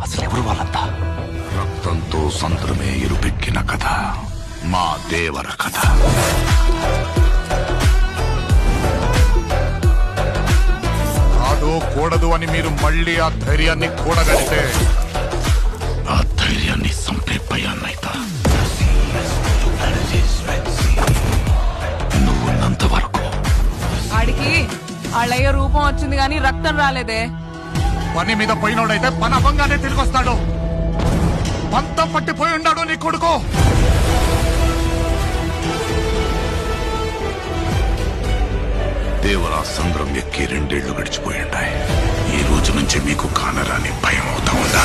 అసలెవరు వాళ్ళంతా? రక్తంతో సంద్రమే ఇరుపెక్కిన కథ మా దేవర కథ. కాదు కూడదు అని మీరు మళ్ళీ ఆ ధైర్యాన్ని కూడగలితే ఆ ధైర్యాన్ని సంపే భయాన్నైతా. నువ్వున్నంత వరకు ఆడికి వాళ్ళయ్య రూపం వచ్చింది గాని రక్తం రాలేదే. పని మీద పోయినోడైతే పని అవ్వంగానే తిరిగి వస్తాడు. పంతం పట్టిపోయి ఉన్నాడు నీ కొడుకు. దేవరా సంద్రం ఎక్కి 2 ఏళ్లు గడిచిపోయింటాయి. ఈ రోజు నుంచి మీకు కానరాని భయం అవుతా ఉందా?